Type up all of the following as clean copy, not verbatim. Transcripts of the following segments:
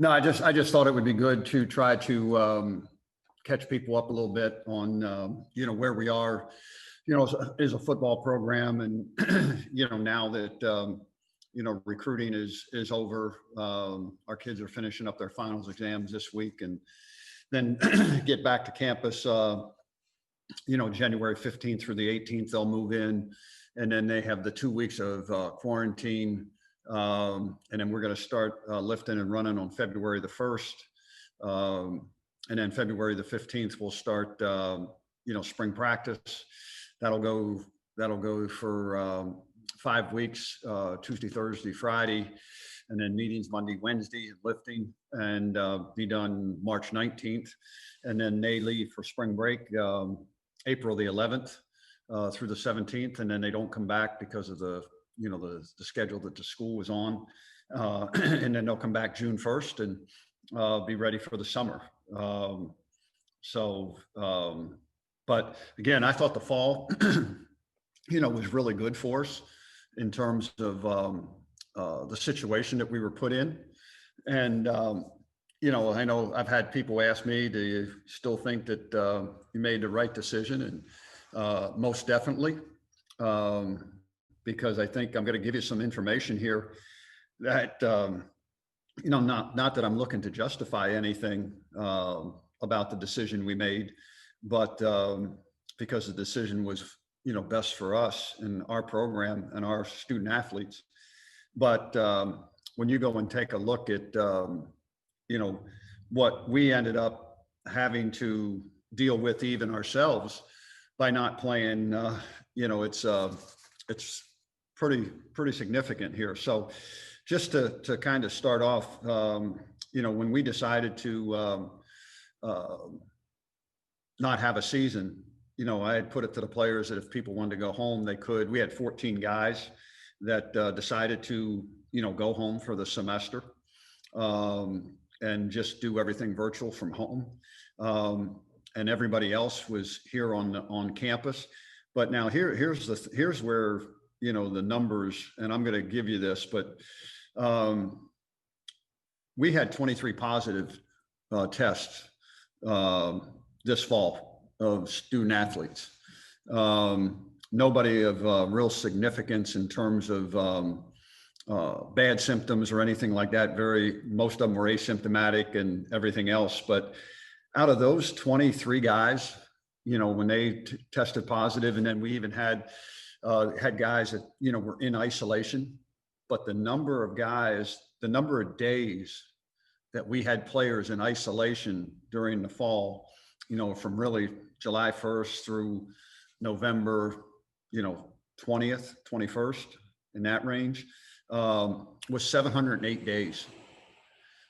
No, I just thought it would be good to try to catch people up a little bit on where we are, as a football program, and now that recruiting is over, our kids are finishing up their finals exams this week, and then get back to campus. January 15th through the 18th, they'll move in, and then they have the 2 weeks of quarantine. And then we're going to start lifting and running on February the 1st. And then February the 15th, we'll start, spring practice. That'll go for 5 weeks, Tuesday, Thursday, Friday, and then meetings Monday, Wednesday, lifting, and be done March 19th. And then they leave for spring break April the 11th through the 17th, and then they don't come back because of the schedule that the school was on. And then they'll come back June 1st and be ready for the summer. But again, I thought the fall, was really good for us in terms of the situation that we were put in. And, I know I've had people ask me, do you still think that you made the right decision? And most definitely. Because I think I'm going to give you some information here that, not that I'm looking to justify anything about the decision we made, but because the decision was, best for us and our program and our student athletes. But when you go and take a look at, what we ended up having to deal with even ourselves by not playing, it's pretty significant here. So just to kind of start off, when we decided to not have a season, I had put it to the players that if people wanted to go home, they could. We had 14 guys that decided to, go home for the semester and just do everything virtual from home. And everybody else was here on campus. But now here's where, the numbers, and I'm going to give you this, but we had 23 positive tests this fall of student athletes. Nobody of real significance in terms of bad symptoms or anything like that. Most of them were asymptomatic and everything else. But out of those 23 guys, when they tested positive, and then we even had guys that, were in isolation, but the number of days that we had players in isolation during the fall, from really July 1st through November, 20th, 21st, in that range, was 708 days.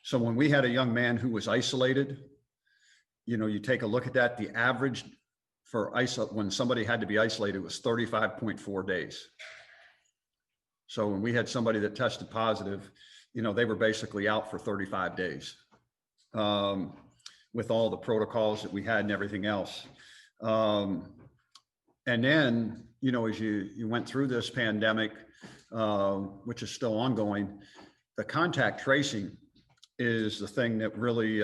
So when we had a young man who was isolated, you take a look at that, the average for when somebody had to be isolated was 35.4 days. So when we had somebody that tested positive, they were basically out for 35 days with all the protocols that we had and everything else. And then, as you went through this pandemic, which is still ongoing, the contact tracing is the thing that really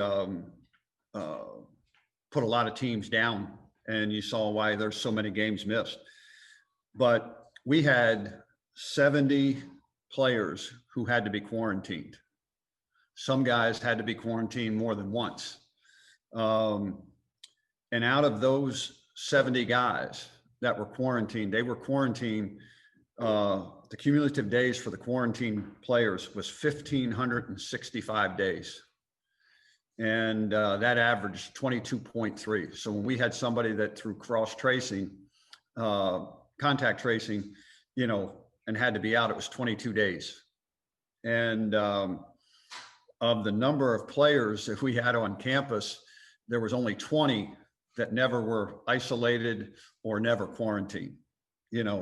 put a lot of teams down. And you saw why there's so many games missed. But we had 70 players who had to be quarantined. Some guys had to be quarantined more than once. And out of those 70 guys that were quarantined, they were quarantined, the cumulative days for the quarantine players was 1,565 days. And that averaged 22.3. So when we had somebody that through cross tracing, contact tracing, and had to be out, it was 22 days. And of the number of players that we had on campus, there was only 20 that never were isolated or never quarantined.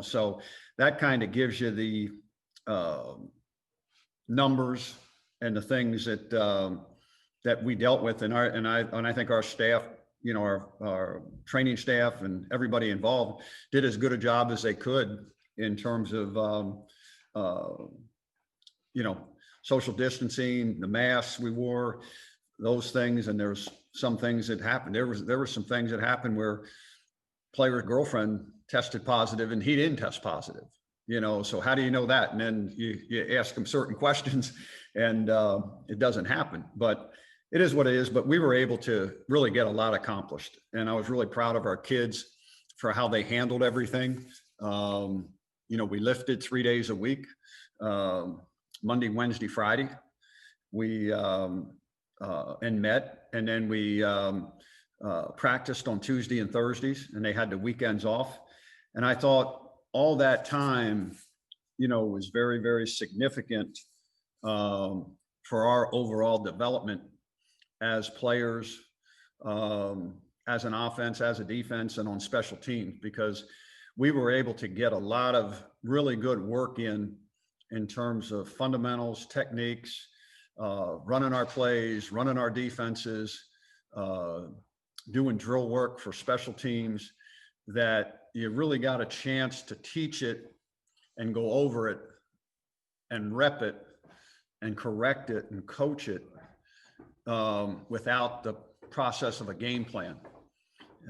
So that kind of gives you the numbers and the things that we dealt with, and I think our staff, our training staff and everybody involved did as good a job as they could in terms of social distancing, the masks we wore, those things. And there's some things that happened. There were some things that happened where player's girlfriend tested positive and he didn't test positive, so how do you know that? And then you ask them certain questions and it doesn't happen, but it is what it is. But we were able to really get a lot accomplished. And I was really proud of our kids for how they handled everything. We lifted 3 days a week, Monday, Wednesday, Friday. We and met, and then we practiced on Tuesday and Thursdays, and they had the weekends off. And I thought all that time, was very, very significant for our overall development as players, as an offense, as a defense, and on special teams, because we were able to get a lot of really good work in terms of fundamentals, techniques, running our plays, running our defenses, doing drill work for special teams, that you really got a chance to teach it and go over it and rep it and correct it and coach it without the process of a game plan.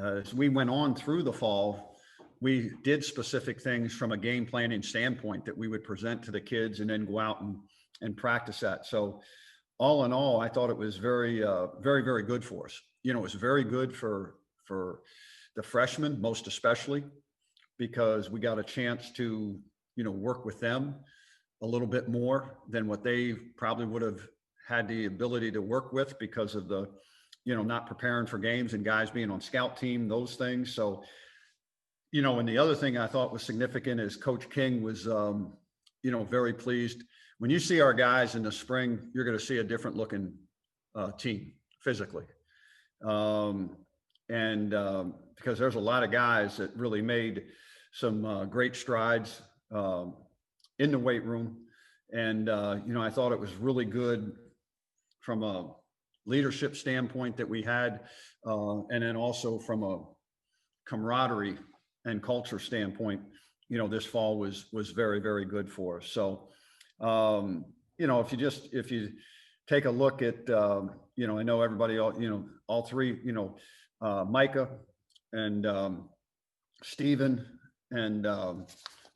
As we went on through the fall, we did specific things from a game planning standpoint that we would present to the kids and then go out and practice that. So all in all, I thought it was very, very, very good for us. It was very good for the freshmen, most especially, because we got a chance to, work with them a little bit more than what they probably would have had the ability to work with because of the, not preparing for games and guys being on scout team, those things. So, and the other thing I thought was significant is Coach King was, very pleased. When you see our guys in the spring, you're going to see a different looking team physically. Because there's a lot of guys that really made some great strides in the weight room. And, I thought it was really good from a leadership standpoint that we had, and then also from a camaraderie and culture standpoint, this fall was very, very good for us. So, if you take a look at, I know everybody, all three, Micah and Stephen and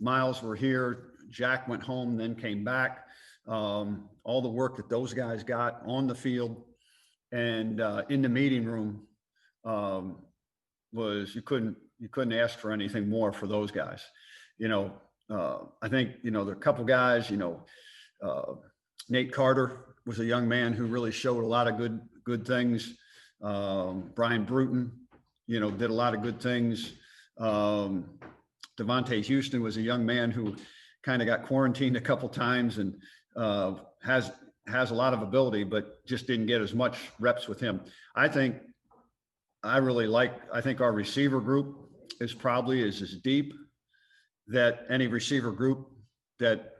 Miles were here. Jack went home, then came back. All the work that those guys got on the field and in the meeting room was, you couldn't ask for anything more for those guys. I think, there are a couple guys, Nate Carter was a young man who really showed a lot of good things. Brian Bruton, did a lot of good things. Devonta Houston was a young man who kind of got quarantined a couple times and has a lot of ability, but just didn't get as much reps with him. I think our receiver group is probably as deep that any receiver group that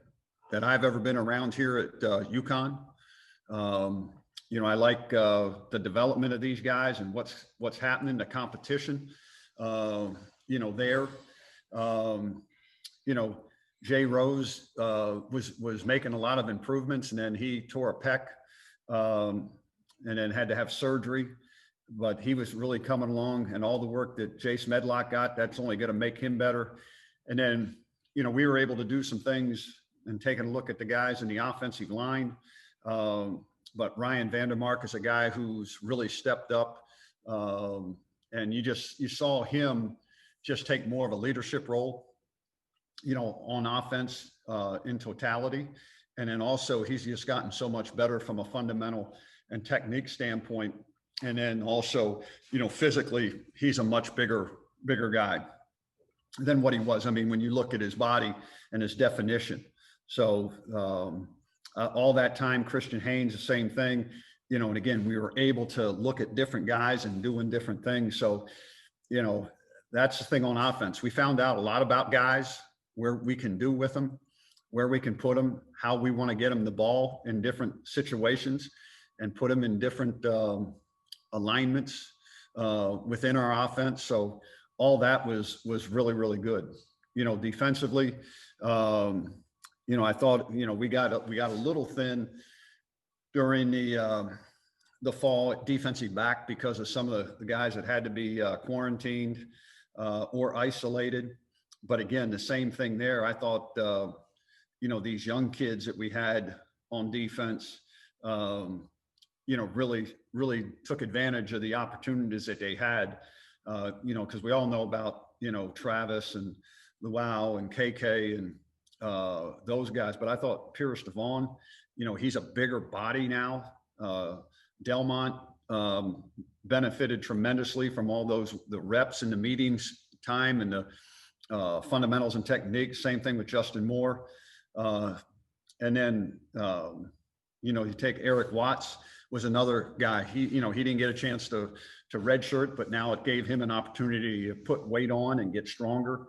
I've ever been around here at UConn. I like the development of these guys and what's happening, the competition, there. Jay Rose was making a lot of improvements, and then he tore a pec and then had to have surgery. But he was really coming along, and all the work that Jace Medlock got, that's only going to make him better. And then, we were able to do some things and taking a look at the guys in the offensive line. But Ryan Vandermark is a guy who's really stepped up. And you saw him just take more of a leadership role, on offense in totality. And then also he's just gotten so much better from a fundamental and technique standpoint. And then also, physically, he's a much bigger guy than what he was. I mean, when you look at his body and his definition. So all that time, Christian Haynes, the same thing, and again, we were able to look at different guys and doing different things. So, that's the thing on offense. We found out a lot about guys, where we can do with them, where we can put them, how we want to get them the ball in different situations and put them in different alignments within our offense. So all that was really, really good. Defensively, I thought, we got a little thin during the fall at defensive back because of some of the guys that had to be quarantined or isolated. But again, the same thing there. I thought, these young kids that we had on defense, really took advantage of the opportunities that they had, because we all know about, Travis and Luau and KK and those guys. But I thought Pierce Devon, he's a bigger body now. Delmont benefited tremendously from all the reps and the meetings time and the fundamentals and techniques. Same thing with Justin Moore. And then, you take Eric Watts was another guy. He didn't get a chance to redshirt, but now it gave him an opportunity to put weight on and get stronger.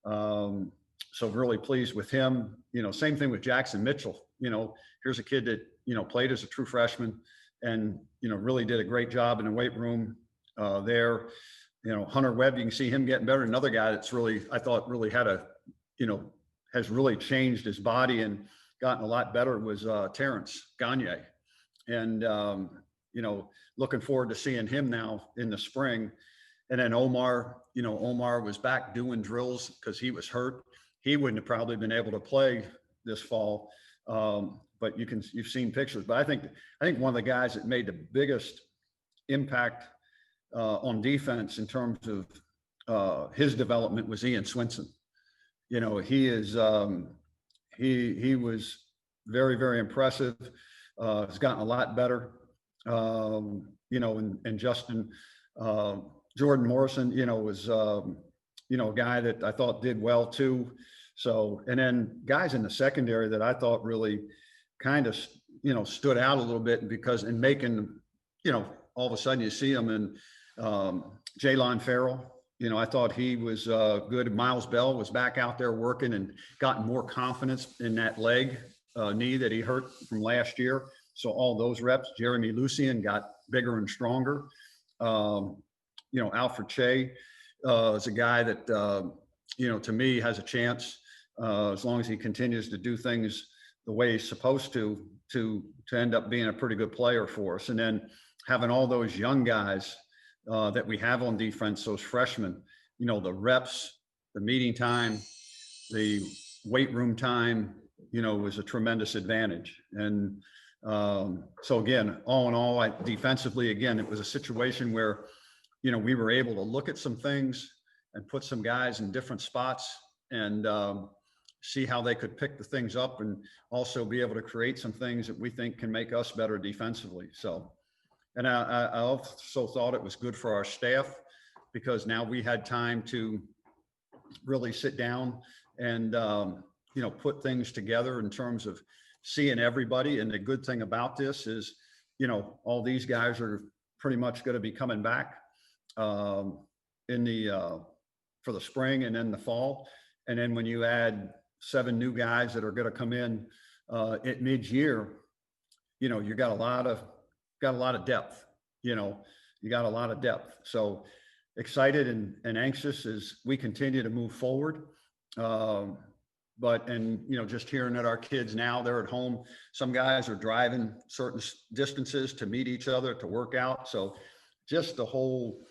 So really pleased with him. Same thing with Jackson Mitchell. Here's a kid that, played as a true freshman and, really did a great job in the weight room there. Hunter Webb, you can see him getting better. Another guy that's I thought really had has really changed his body and gotten a lot better was Terrence Gagne. And, looking forward to seeing him now in the spring. And then Omar was back doing drills because he was hurt. He wouldn't have probably been able to play this fall. But you've seen pictures. But I think one of the guys that made the biggest impact on defense in terms of his development was Ian Swenson. He was very, very impressive. Has gotten a lot better. And Justin, Jordan Morrison, was, a guy that I thought did well too. So, and then guys in the secondary that I thought really kind of, stood out a little bit because in making, all of a sudden you see them in Jaylon Farrell. I thought he was good. Miles Bell was back out there working and gotten more confidence in that leg knee that he hurt from last year. So all those reps. Jeremy Lucian got bigger and stronger. Alfred Che is a guy that, to me has a chance as long as he continues to do things the way he's supposed to end up being a pretty good player for us. And then having all those young guys that we have on defense, those freshmen, the reps, the meeting time, the weight room time, was a tremendous advantage. And so again, all in all, defensively, again, it was a situation where, we were able to look at some things and put some guys in different spots and see how they could pick the things up and also be able to create some things that we think can make us better defensively. So, and I also thought it was good for our staff because now we had time to really sit down and, put things together in terms of seeing everybody. And the good thing about this is, all these guys are pretty much going to be coming back for the spring and then the fall. And then when you add 7 new guys that are going to come in at mid-year, you got a lot of depth. You got a lot of depth. So excited and anxious as we continue to move forward. Just hearing that our kids now, they're at home. Some guys are driving certain distances to meet each other, to work out. So just the whole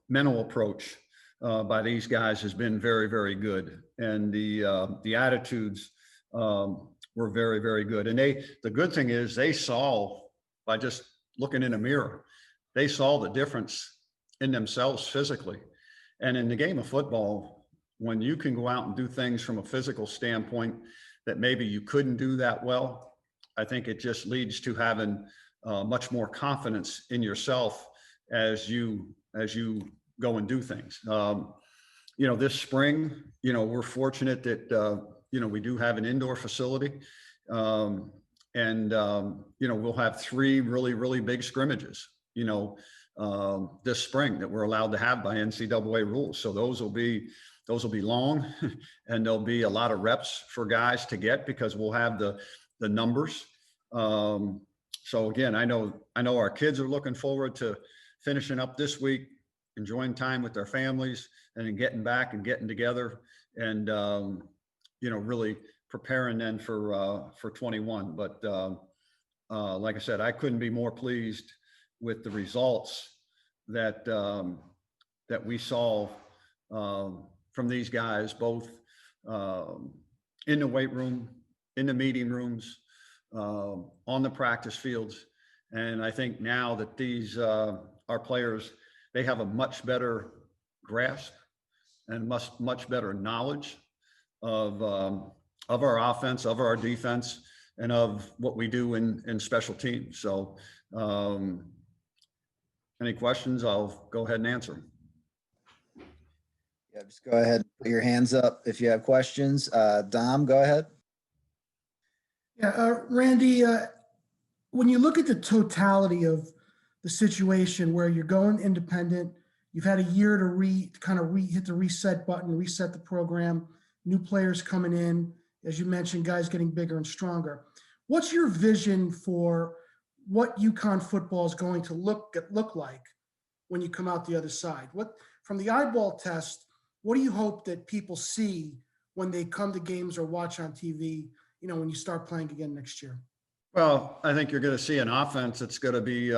mental approach by these guys has been very, very good. And the attitudes were very, very good. And the good thing is they saw, by just looking in a mirror, they saw the difference in themselves physically. And in the game of football, when you can go out and do things from a physical standpoint that maybe you couldn't do that well, I think it just leads to having much more confidence in yourself as you go and do things. This spring, we're fortunate that, we do have an indoor facility. We'll have 3 really, really big scrimmages, this spring that we're allowed to have by NCAA rules. So those will be long and there'll be a lot of reps for guys to get because we'll have the numbers. So again, I know our kids are looking forward to finishing up this week, enjoying time with their families, and then getting back and getting together and, really preparing then for 21. But like I said, I couldn't be more pleased with the results that that we saw from these guys, both in the weight room, in the meeting rooms, on the practice fields. And I think now that these our players, they have a much better grasp and much better knowledge of our offense, of our defense, and of what we do in special teams. So any questions, I'll go ahead and answer them. Yeah, just go ahead and put your hands up if you have questions. Dom, go ahead. Yeah, Randy, when you look at the totality of the situation where you're going independent, you've had a year to hit the reset button, reset the program, new players coming in, as you mentioned, guys getting bigger and stronger. What's your vision for what UConn football is going to look like when you come out the other side? What, from the eyeball test, what do you hope that people see when they come to games or watch on TV, when you start playing again next year? Well, I think you're going to see an offense that's going to be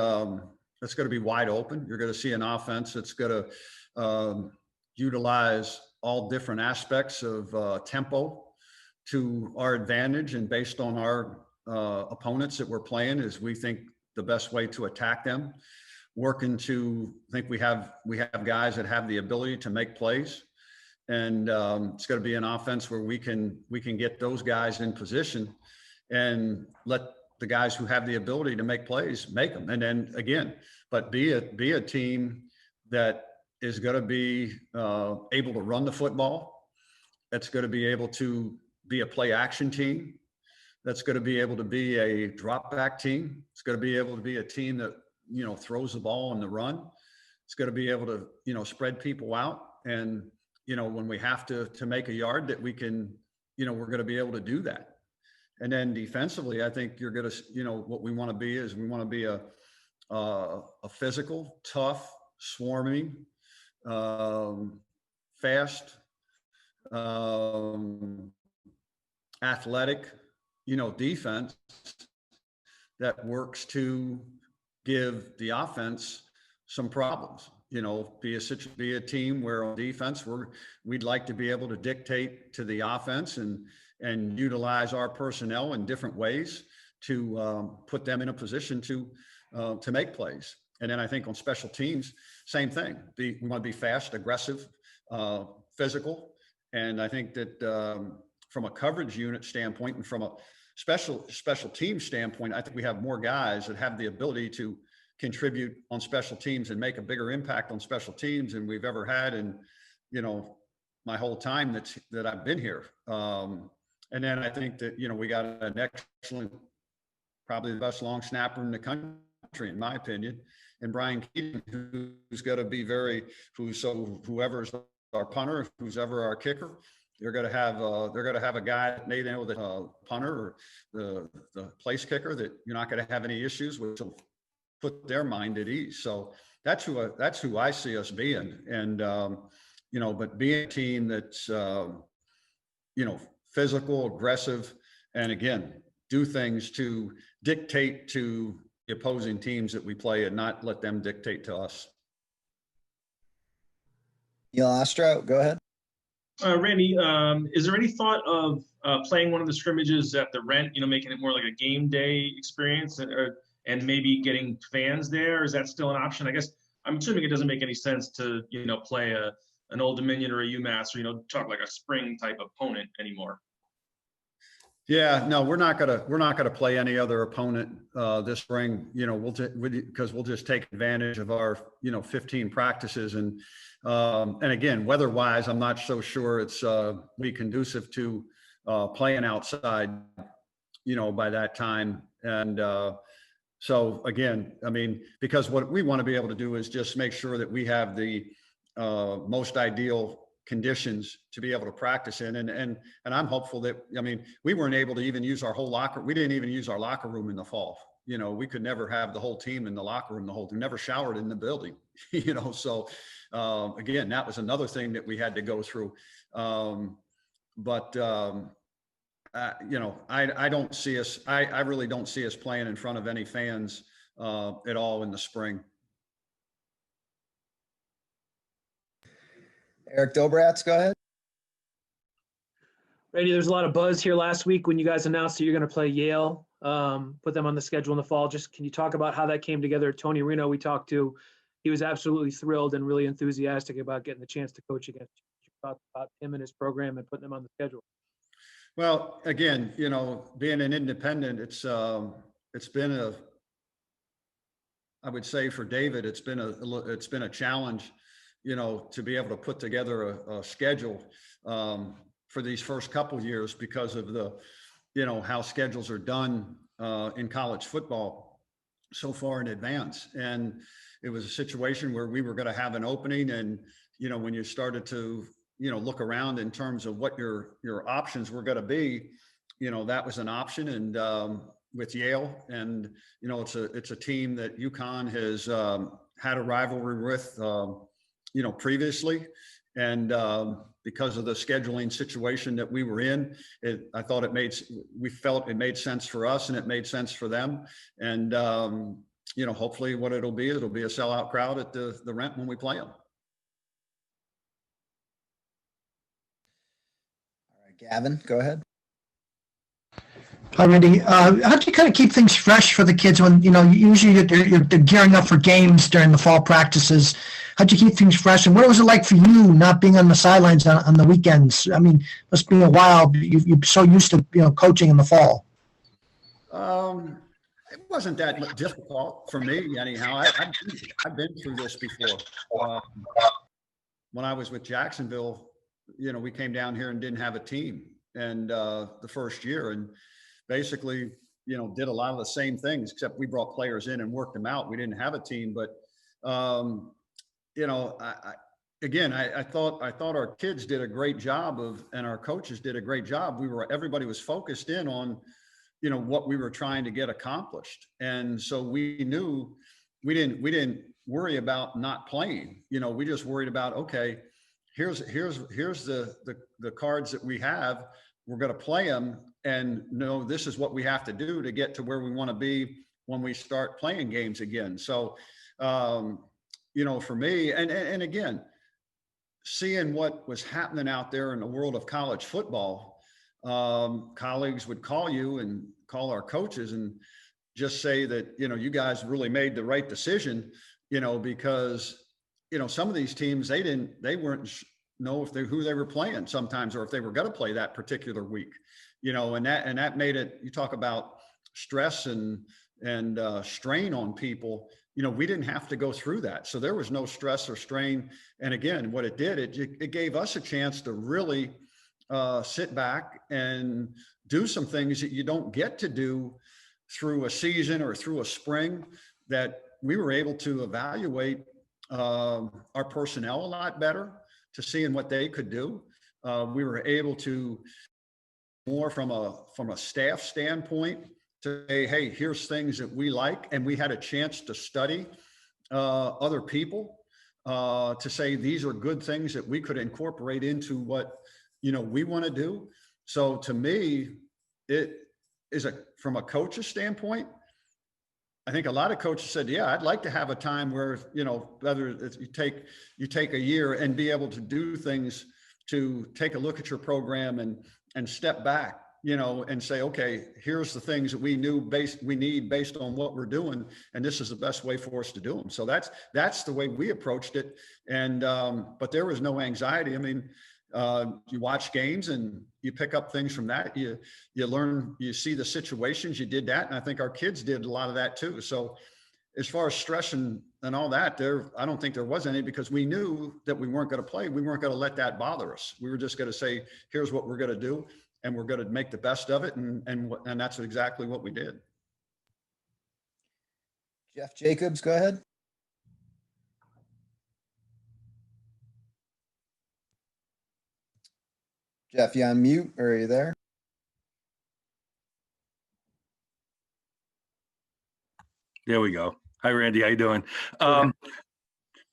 wide open. You're going to see an offense that's going to utilize all different aspects of tempo to our advantage, and based on our opponents that we're playing, is we think the best way to attack them. Working to think we have guys that have the ability to make plays, and it's going to be an offense where we can get those guys in position and let the guys who have the ability to make plays make them. And then again, but be a team that is going to be able to run the football. That's going to be able to be a play action team. That's going to be able to be a drop back team. It's going to be able to be a team that throws the ball on the run. It's going to be able to spread people out, and when we have to make a yard, that we can we're going to be able to do that. And then defensively, I think you're going to what we want to be is we want to be a physical, tough, swarming, fast, athletic, defense that works to give the offense some problems. Be a team where on defense we'd like to be able to dictate to the offense and utilize our personnel in different ways to put them in a position to make plays. And then I think on special teams, same thing. We want to be fast, aggressive, physical, and I think that from a coverage unit standpoint and from a special team standpoint, I think we have more guys that have the ability to contribute on special teams and make a bigger impact on special teams than we've ever had in, my whole time that I've been here. And then I think that, we got an excellent, probably the best long snapper in the country, in my opinion, and Brian Keaton, who's going to be whoever's our punter, who's ever our kicker, they're going to have a guy that they know, the punter or the place kicker, that you're not going to have any issues with. So put their mind at ease. So that's who I see us being. And, but being a team that's, physical, aggressive, and again, do things to dictate to the opposing teams that we play and not let them dictate to us. Neil Ostro, go ahead. Randy, is there any thought of playing one of the scrimmages at the Rent, making it more like a game day experience, and maybe getting fans there? Is that still an option? I guess I'm assuming it doesn't make any sense to, play an Old Dominion or a UMass or, talk like a spring type opponent anymore. Yeah, no, we're not gonna play any other opponent this spring. Because we'll just take advantage of our 15 practices, and again, weather-wise, I'm not so sure it's be conducive to playing outside, by that time. And so again, I mean, because what we want to be able to do is just make sure that we have the most ideal conditions to be able to practice in. And I'm hopeful that, we weren't able to even use our whole we didn't even use our locker room in the fall. We could never have the whole team in the locker room, never showered in the building, so again, that was another thing that we had to go through. But I don't see us, I really don't see us playing in front of any fans at all in the spring. Eric Dobratz, go ahead. Randy, there's a lot of buzz here last week when you guys announced that you're going to play Yale, put them on the schedule in the fall. Just can you talk about how that came together? Tony Reno, we talked to, he was absolutely thrilled and really enthusiastic about getting the chance to coach against you. You talked about him and his program and putting them on the schedule. Well, again, being an independent, it's been I would say for David, it's been a challenge, to be able to put together a schedule for these first couple of years because of the, how schedules are done in college football so far in advance. And it was a situation where we were going to have an opening, and, when you started to, look around in terms of what your options were going to be, that was an option. And with Yale, and, it's a team that UConn has had a rivalry with, previously. And because of the scheduling situation that we were in, I thought we felt it made sense for us and it made sense for them. And, hopefully what it'll be a sellout crowd at the Rent when we play them. All right, Gavin, go ahead. Hi, Randy. How do you kind of keep things fresh for the kids when, usually they're gearing up for games during the fall practices? How do you keep things fresh? And what was it like for you not being on the sidelines on the weekends? I mean, must be a while. You're so used to, coaching in the fall. It wasn't that difficult for me anyhow. I've been through this before. When I was with Jacksonville, we came down here and didn't have a team. And the first year, and basically, did a lot of the same things, except we brought players in and worked them out. We didn't have a team, but I thought our kids did a great job and our coaches did a great job. Everybody was focused in on, what we were trying to get accomplished. And so we knew we didn't worry about not playing. We just worried about, okay, here's the cards that we have. We're going to play them, and know this is what we have to do to get to where we want to be when we start playing games again. So, for me, and again, seeing what was happening out there in the world of college football, colleagues would call you and call our coaches and just say that, you guys really made the right decision, because, some of these teams, they weren't know who they were playing sometimes, or if they were going to play that particular week, and that made it, you talk about stress and strain on people, we didn't have to go through that. So there was no stress or strain. And again, what it did, it gave us a chance to really sit back and do some things that you don't get to do through a season or through a spring, that we were able to evaluate our personnel a lot better, to seeing what they could do. We were able to more from a staff standpoint to say, hey, here's things that we like. And we had a chance to study other people to say, these are good things that we could incorporate into what, we want to do. So to me, it is from a coach's standpoint, I think a lot of coaches said, yeah, I'd like to have a time where, whether you take a year and be able to do things, to take a look at your program and step back, and say, okay, here's the things that we need based on what we're doing. And this is the best way for us to do them. So that's the way we approached it. And, but there was no anxiety. I mean, you watch games and you pick up things from that. You learn, you see the situations, you did that. And I think our kids did a lot of that too. So as far as stress and all that, I don't think there was any, because we knew that we weren't going to play. We weren't going to let that bother us. We were just going to say, here's what we're going to do, and we're going to make the best of it. And that's exactly what we did. Jeff Jacobs, go ahead. Jeff, you on mute, or are you there? There we go. Hi, Randy. How you doing?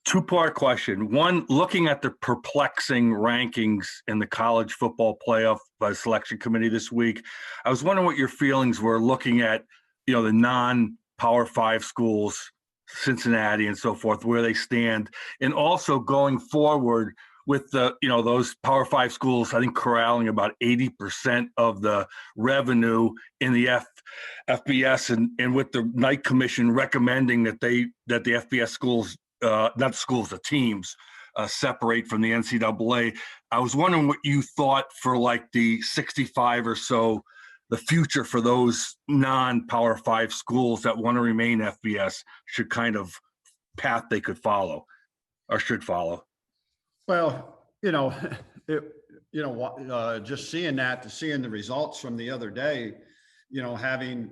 Two-part question. One, looking at the perplexing rankings in the college football playoff selection committee this week, I was wondering what your feelings were looking at, the non-Power 5 schools, Cincinnati and so forth, where they stand, and also going forward with those Power 5 schools, I think corralling about 80% of the revenue in the FBS, and with the Knight Commission recommending that the FBS schools, not schools, the teams, separate from the NCAA. I was wondering what you thought for like the 65 or so, the future for those non-Power 5 schools that want to remain FBS should kind of path they could follow or should follow. Well, just seeing the results from the other day, having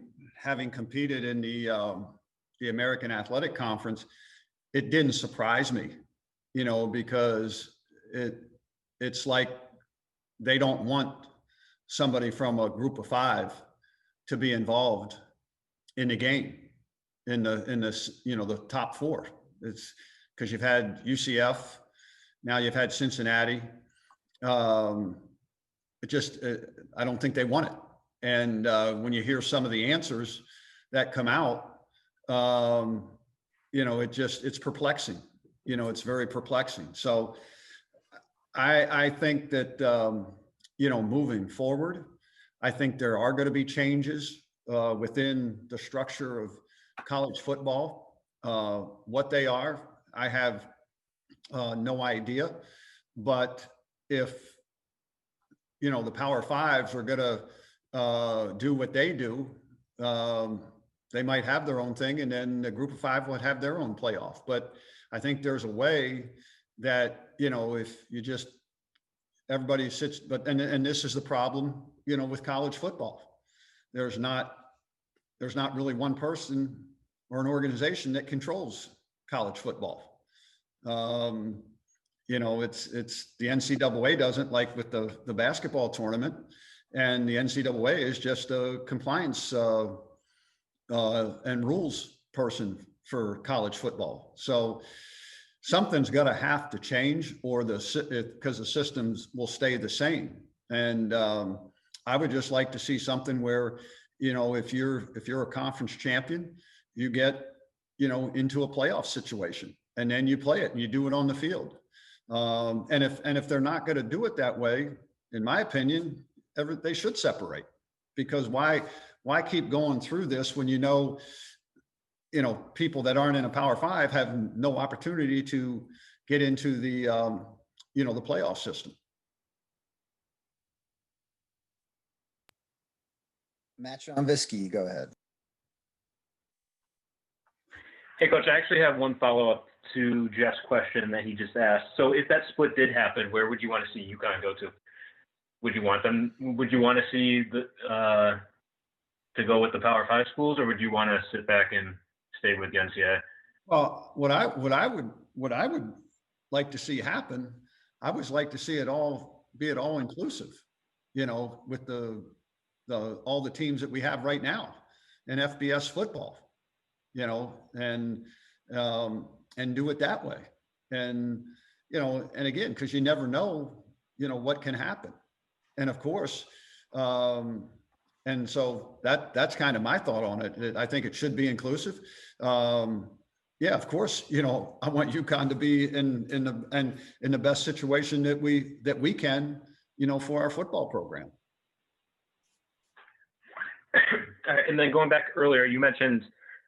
competed in the American Athletic Conference, it didn't surprise me, because it's like they don't want somebody from a group of 5 to be involved in the game in the top 4. It's because you've had UCF, now you've had Cincinnati. I don't think they want it. And when you hear some of the answers that come out, it's perplexing. It's very perplexing. So I think that, moving forward, I think there are going to be changes within the structure of college football. What they are, I have no idea. But if, the Power 5s are going to do what they do, they might have their own thing, and then the group of 5 would have their own playoff. But I think there's a way that, if you just, everybody sits, and this is the problem, with college football. There's not really one person or an organization that controls college football. It's the NCAA doesn't, like with the basketball tournament, and the NCAA is just a compliance and rules person for college football. So something's going to have to change, or because the systems will stay the same. And I would just like to see something where, if you're a conference champion, you get, into a playoff situation, and then you play it and you do it on the field. And if they're not going to do it that way, in my opinion, they should separate, because why keep going through this when people that aren't in a Power 5 have no opportunity to get into the the playoff system. Matt Visky, go ahead. Hey, Coach, I actually have one follow-up to Jeff's question that he just asked. So if that split did happen, where would you want to see UConn go to? Would you want to see to go with the Power 5 schools, or would you want to sit back and stay with the NCAA? Well, what I would like to see happen, I would like to see it all inclusive, with all the teams that we have right now in FBS football, and do it that way. And, and again, because you never know, what can happen. And of course, and so that's kind of my thought on it. I think it should be inclusive. Yeah, of course, I want UConn to be in the best situation that we can, for our football program. And then going back earlier, you mentioned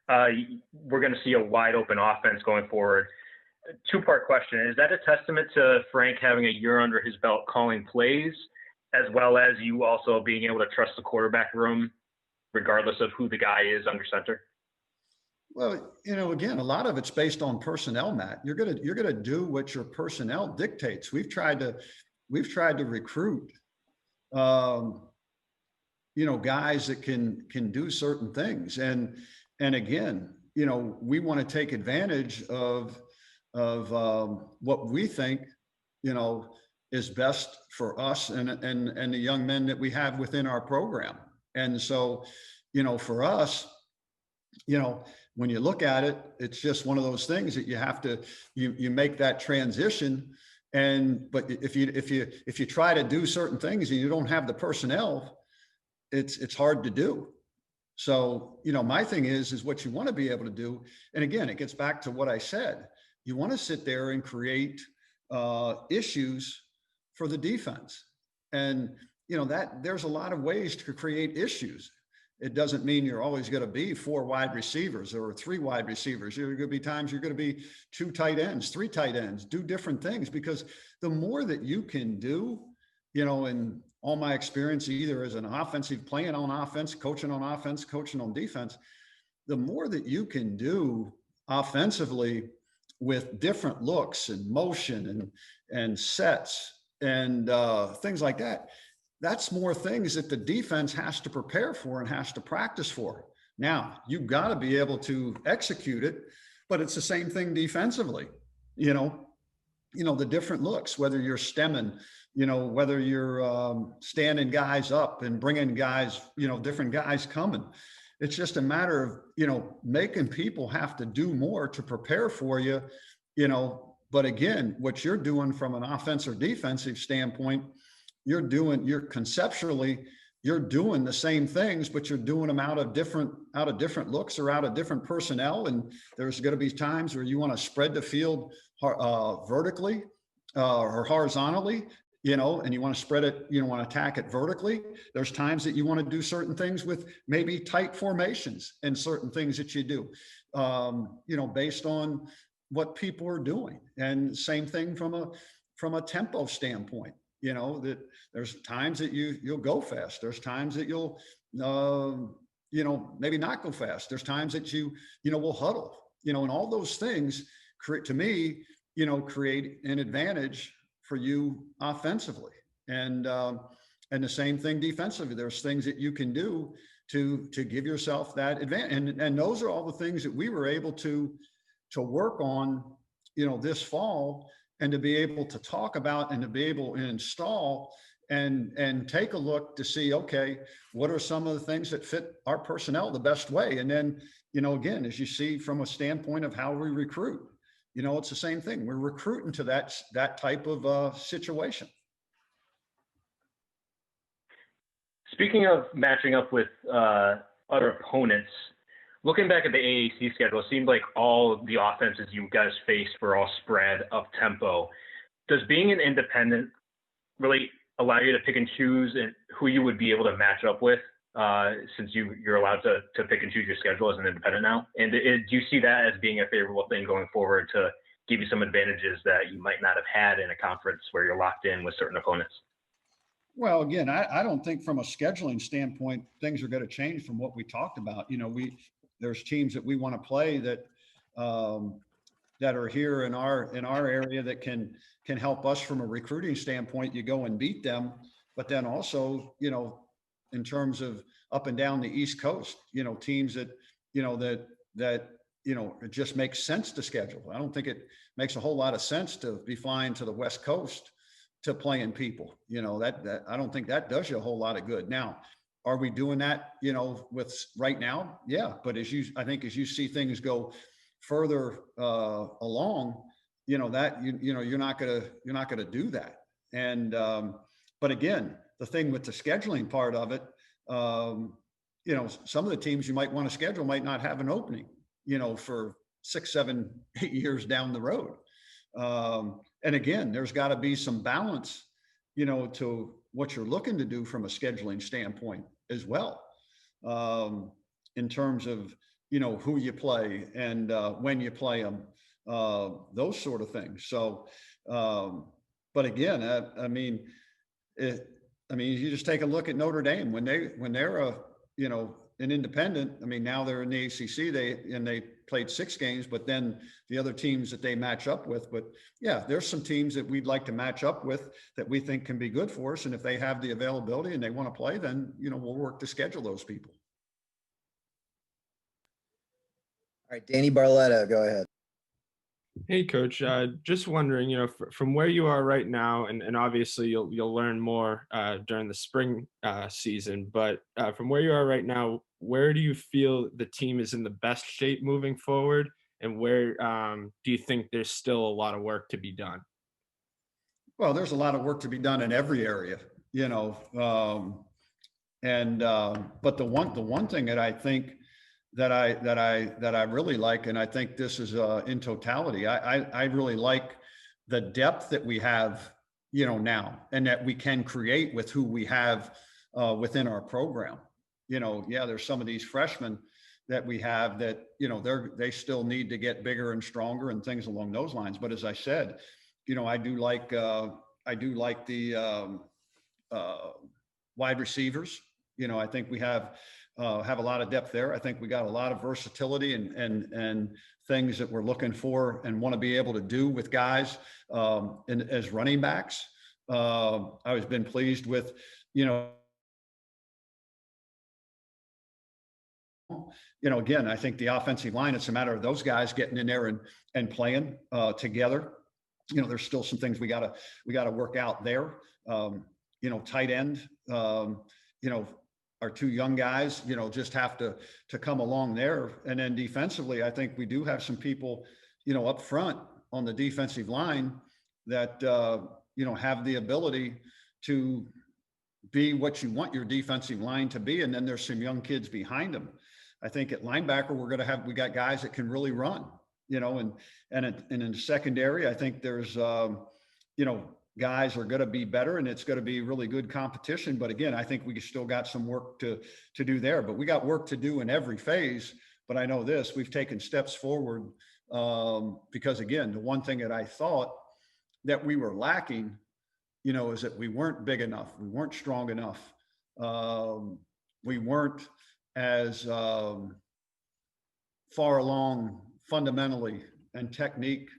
we're going to see a wide open offense going forward. Two-part question. Is that a testament to Frank having a year under his belt calling plays, as well as you also being able to trust the quarterback room, regardless of who the guy is under center? Well, again, a lot of it's based on personnel, Matt. You're gonna do what your personnel dictates. We've tried to recruit, guys that can do certain things, and again, we want to take advantage of what we think, is best for us and the young men that we have within our program. And so, for us, when you look at it, it's just one of those things that you have to, you make that transition. But if you try to do certain things and you don't have the personnel, it's hard to do. So, my thing is what you want to be able to do. And again, it gets back to what I said. You want to sit there and create issues for the defense. And, that there's a lot of ways to create issues. It doesn't mean you're always going to be 4 wide receivers or 3 wide receivers. You're going to be times you're going to be 2 tight ends, 3 tight ends, do different things, because the more that you can do, in all my experience, either as an offensive, playing on offense, coaching on defense, the more that you can do offensively with different looks and motion and sets and things like that, that's more things that the defense has to prepare for and has to practice for. Now, you've got to be able to execute it, but it's the same thing defensively. The different looks, whether you're stemming, whether you're standing guys up and bringing guys, different guys coming. It's just a matter of, making people have to do more to prepare for you, but again, what you're doing from an offensive or defensive standpoint, you're conceptually, you're doing the same things, but you're doing them out of different looks or out of different personnel. And there's going to be times where you want to spread the field vertically or horizontally, and you want to spread it, you want to attack it vertically. There's times that you want to do certain things with maybe tight formations and certain things that you do, based on what people are doing. And same thing from a tempo standpoint. That there's times that you'll go fast. There's times that you'll, maybe not go fast. There's times that will huddle, and all those things create an advantage for you offensively. And the same thing defensively. There's things that you can do to give yourself that advantage. And those are all the things that we were able to work on, this fall, and to be able to talk about and to be able to install and take a look to see, okay, what are some of the things that fit our personnel the best way? And then, again, as you see from a standpoint of how we recruit, it's the same thing. We're recruiting to that type of situation. Speaking of matching up with other opponents, looking back at the AAC schedule, it seemed like all the offenses you guys faced were all spread up tempo. Does being an independent really allow you to pick and choose and who you would be able to match up with, since you're allowed to pick and choose your schedule as an independent now? And do you see that as being a favorable thing going forward to give you some advantages that you might not have had in a conference where you're locked in with certain opponents? Well, again, I don't think from a scheduling standpoint, things are going to change from what we talked about. There's teams that we want to play that are here in our area that can help us from a recruiting standpoint. You go and beat them, but then also, in terms of up and down the East Coast, teams that, it just makes sense to schedule. I don't think it makes a whole lot of sense to be flying to the West Coast to playing people, that I don't think that does you a whole lot of good. Now, are we doing that, with right now? Yeah. But I think as you see things go further along, that you're not gonna do that. And but again, the thing with the scheduling part of it, some of the teams you might want to schedule might not have an opening, for 6, 7, 8 years down the road. And again, there's got to be some balance, to what you're looking to do from a scheduling standpoint as well, in terms of, who you play and when you play them, those sort of things. So, but again, you just take a look at Notre Dame when they're an independent. Now they're in the ACC. They played 6 games, but then the other teams that they match up with. But yeah, there's some teams that we'd like to match up with that we think can be good for us. And if they have the availability and they want to play, then we'll work to schedule those people. All right, Danny Barletta, go ahead. Hey, Coach. Just wondering, from where you are right now, and obviously you'll learn more during the spring season. But from where you are right now, where do you feel the team is in the best shape moving forward, and where do you think there's still a lot of work to be done? Well, there's a lot of work to be done in every area, but the one thing that I think that I really like, and I think this is in totality, I really like the depth that we have, now, and that we can create with who we have within our program. Yeah, there's some of these freshmen that we have that, they still need to get bigger and stronger and things along those lines. But as I said, I do like the wide receivers. I think we have a lot of depth there. I think we got a lot of versatility and things that we're looking for and want to be able to do with guys as running backs. I've been pleased with, again, I think the offensive line, it's a matter of those guys getting in there and playing together. There's still some things we gotta work out there. Tight end, our two young guys, just have to come along there. And then defensively, I think we do have some people, up front on the defensive line that, have the ability to be what you want your defensive line to be. And then there's some young kids behind them. I think at linebacker, we got guys that can really run, and in the secondary, I think there's, guys are going to be better, and it's going to be really good competition. But again, I think we still got some work to do there, but we got work to do in every phase. But I know this, we've taken steps forward because again, the one thing that I thought that we were lacking, is that we weren't big enough. We weren't strong enough. We weren't as far along fundamentally and technique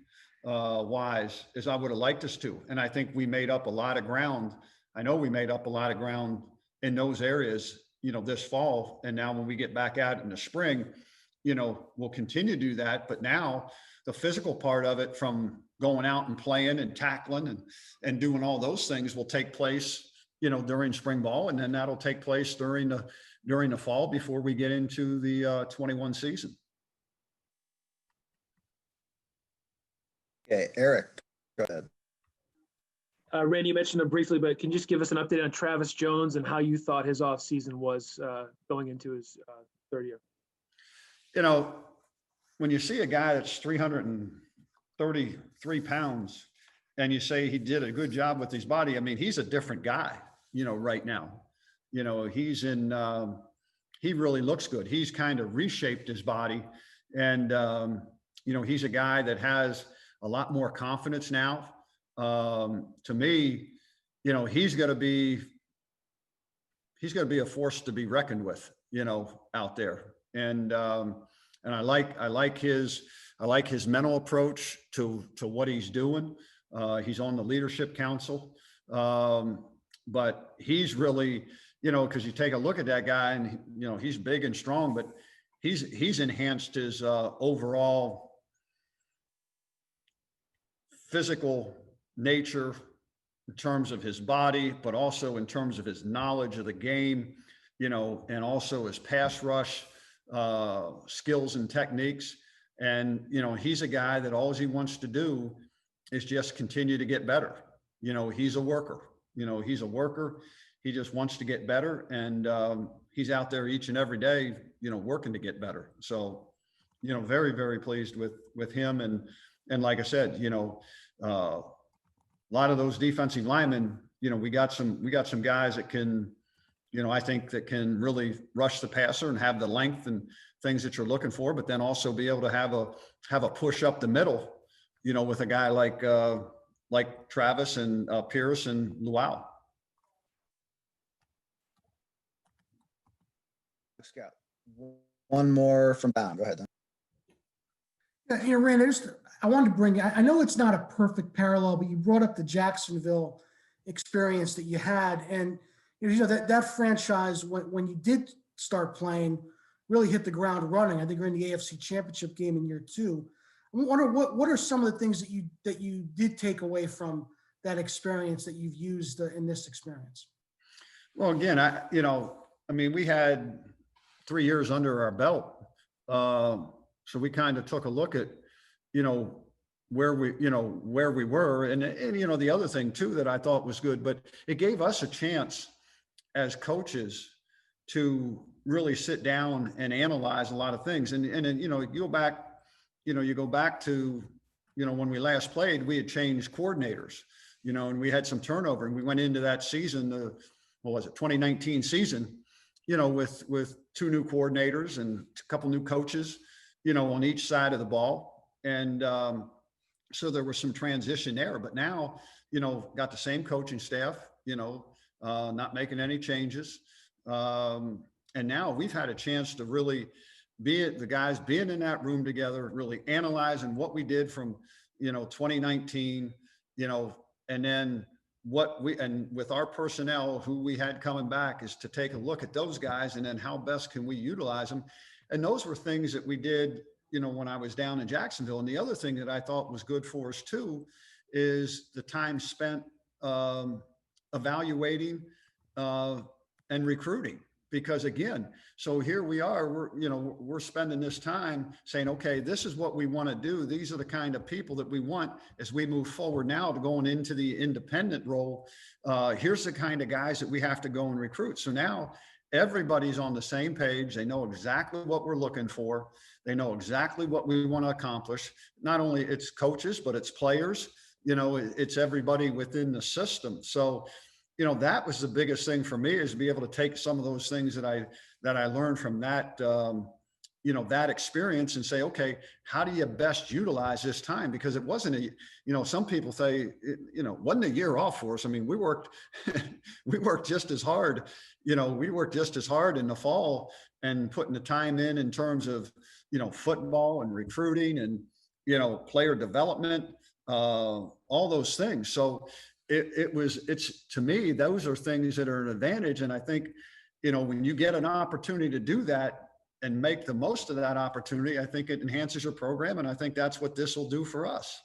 wise as I would have liked us to. And I think we made up a lot of ground. I know we made up a lot of ground in those areas, this fall. And now when we get back out in the spring, we'll continue to do that. But now the physical part of it, from going out and playing and tackling and doing all those things, will take place, during spring ball. And then that'll take place during the fall before we get into the 21 season. Okay, Eric, go ahead. Randy, you mentioned him briefly, but can you just give us an update on Travis Jones and how you thought his offseason was going into his third year? When you see a guy that's 333 pounds and you say he did a good job with his body, I mean, he's a different guy, right now. He's he really looks good. He's kind of reshaped his body. And, he's a guy that has a lot more confidence now. To me, he's going to be a force to be reckoned with, out there. And I like his mental approach to what he's doing. He's on the leadership council. But he's really, because you take a look at that guy and, he's big and strong, but he's enhanced his overall physical nature in terms of his body, but also in terms of his knowledge of the game, and also his pass rush skills and techniques. And, he's a guy that all he wants to do is just continue to get better. He's a worker, He just wants to get better. And he's out there each and every day, working to get better. So, very, very pleased with him. And like I said, a lot of those defensive linemen, we got some guys that can, I think that can really rush the passer and have the length and things that you're looking for, but then also be able to have a push up the middle, with a guy like Travis and Pierce and Luau. Scott, one more from Don. Go ahead, Don. Yeah, Randy, I wanted to bring, I know it's not a perfect parallel, but you brought up the Jacksonville experience that you had. And, that franchise, when you did start playing, really hit the ground running. I think we're in the AFC Championship game in year 2. I wonder what are some of the things that you did take away from that experience that you've used in this experience? Well, again, I mean, we had 3 years under our belt. So we kind of took a look at, where we were. And, the other thing too, that I thought was good, but it gave us a chance as coaches to really sit down and analyze a lot of things. And you go back to, when we last played, we had changed coordinators, and we had some turnover, and we went into that season, 2019 season, with 2 new coordinators and a couple new coaches, on each side of the ball. And so there was some transition there, but now, got the same coaching staff, not making any changes. And now we've had a chance to really the guys being in that room together, really analyzing what we did from, 2019, and then with our personnel who we had coming back, is to take a look at those guys and then how best can we utilize them. And those were things that we did, when I was down in Jacksonville. And the other thing that I thought was good for us too, is the time spent evaluating and recruiting. Because again, so here we are, we're spending this time saying, okay, this is what we want to do. These are the kind of people that we want as we move forward now to going into the independent role. Here's the kind of guys that we have to go and recruit. So now everybody's on the same page. They know exactly what we're looking for. They know exactly what we want to accomplish. Not only it's coaches, but it's players, it's everybody within the system. So, that was the biggest thing for me, is to be able to take some of those things that I learned from that, that experience, and say, okay, how do you best utilize this time? Because it wasn't some people say, wasn't a year off for us. I mean, we worked just as hard, we worked just as hard in the fall and putting the time in terms of, football and recruiting and, player development, all those things. So it's to me, those are things that are an advantage. And I think, when you get an opportunity to do that and make the most of that opportunity, I think it enhances your program. And I think that's what this will do for us.